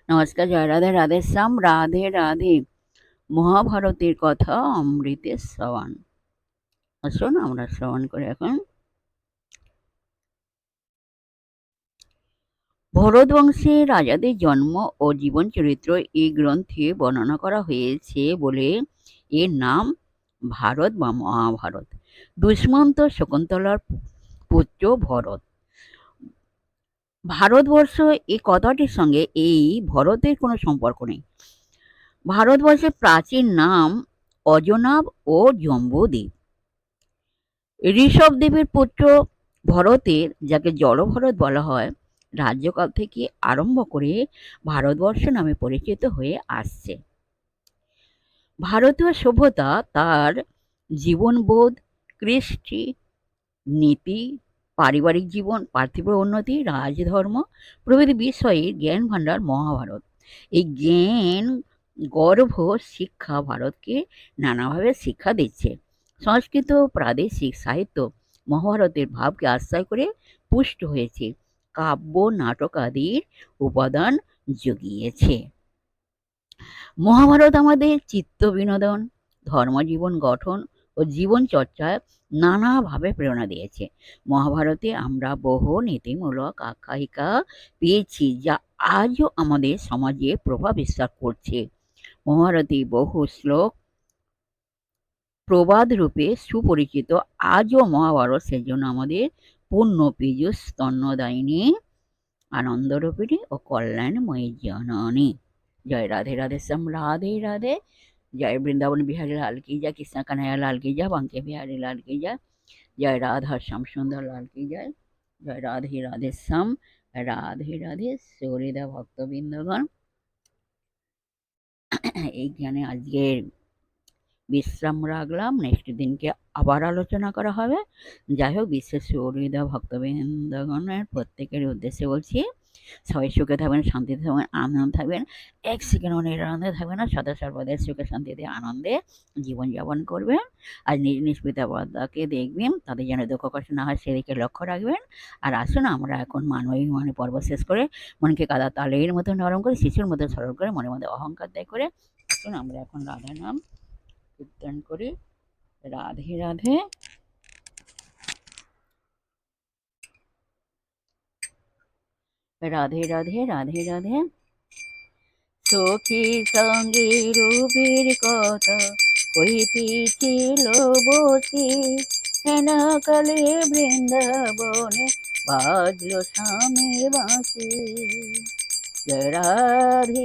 নমস্কার, জয় রাধে, রাধে শ্যাম, রাধে রাধে। মহাভারতের কথা অমৃতের শ্রবণ। আসুন আমরা শ্রবণ করি এখন। ভরত বংশের রাজাদের জন্ম ও জীবন চরিত্র এই গ্রন্থে বর্ণনা করা হয়েছে বলে এর নাম ভারত বা মহাভারত। দুষ্মন্ত শকুন্তলার পুত্র ভরত। ভারতবর্ষ এই কথাটির সঙ্গে এই ভরতের কোনো সম্পর্ক নেই। ভারতবর্ষের প্রাচীন নাম অজনাব ও জম্বুদ্বীপ। ঋষভদেবের পুত্র ভরতের, যাকে জড়ভরত বলা হয়, রাজ্যকাল থেকে আরম্ভ করে ভারতবর্ষ নামে পরিচিত হয়ে আসছে। ভারতীয় সভ্যতা তার জীবনবোধ, কৃষ্টি, নীতি, পারিবারিক জীবন, পার্থিব উন্নতি, রাজধর্ম প্রভৃতি বিষয়ে জ্ঞান ভাণ্ডার মহাভারত। এই জ্ঞান গর্ভ শিক্ষা ভারতকে নানাভাবে শিক্ষা দিচ্ছে। সংস্কৃত প্রাদেশিক সাহিত্য মহাভারতের ভাবকে আশ্রয় করে পুষ্ট হয়েছে, কাব্য নাটক আদির উপাদান জুগিয়েছে। মহাভারত আমাদের চিত্ত বিনোদন, ধর্মজীবন গঠন ও জীবন চর্চায় নানাভাবে প্রেরণা দিয়েছে। মহাভারতে আমরা বহু নীতিমূলক আখ্যায়িকা পেয়েছি যা আজও আমাদের সমাজে প্রভাব বিস্তার করছে। মহাভারতে বহু শ্লোক প্রবাদ রূপে সুপরিচিত। আজও মহাভারত সেজন্য আমাদের পূর্ণ পীযুষ স্তন্যদায়িনী, আনন্দরূপিণী ও কল্যাণময়ী জননী। জয় রাধে, রাধে শ্যাম, রাধে রাধে। জয় বৃন্দাবন বিহারী লাল কি জয়, কৃষ্ণ কানাইয়া লাল কি জয়, বাঙ্কে বিহারী লাল কি জয়, জয় রাধা শ্যাম সুন্দর লাল কি জয়। জয় রাধে, রাধে শ্যাম, রাধে রাধে। সরিদা ভক্তবৃন্দগণ, এইখানে আজকের বিশ্রাম রাখলাম, নেক্সট দিনকে আবার আলোচনা করা হবে। যাই হোক, বিশেষ সৌহৃদ ভক্তবৃন্দগণের প্রত্যেকের উদ্দেশ্যে বলছি, সবাই সুখে থাকবেন, শান্তিতে থাকবেন, আনন্দ থাকবেন, এক সেকেন্ড নিরানন্দে থাকবেন না, সদা সর্বদা সুখে শান্তিতে আনন্দে জীবনযাপন করবেন। আর নিজ নিজ পিতা মাতাকে দেখবেন, তাদের যেন দুঃখ কষ্ট না হয় সেদিকে লক্ষ্য রাখবেন। আর আসুন আমরা এখন মানবিক মানে পর্ব শেষ করে মনকে কাদা তালের মতো নরম করে, শিশুর মতো সরল করে, মনের মধ্যে অহংকার ত্যাগ করে আসুন আমরা এখন রাধা নাম কীর্তন করি। রাধে রাধে, রাধে রাধে, রাধে রাধে। সখী সঙ্গে রূপের কথা কইতেছিল বসে, হেন কালে বৃন্দাবনে বাজলো স্বামী বাঁশি। জয় রাধে।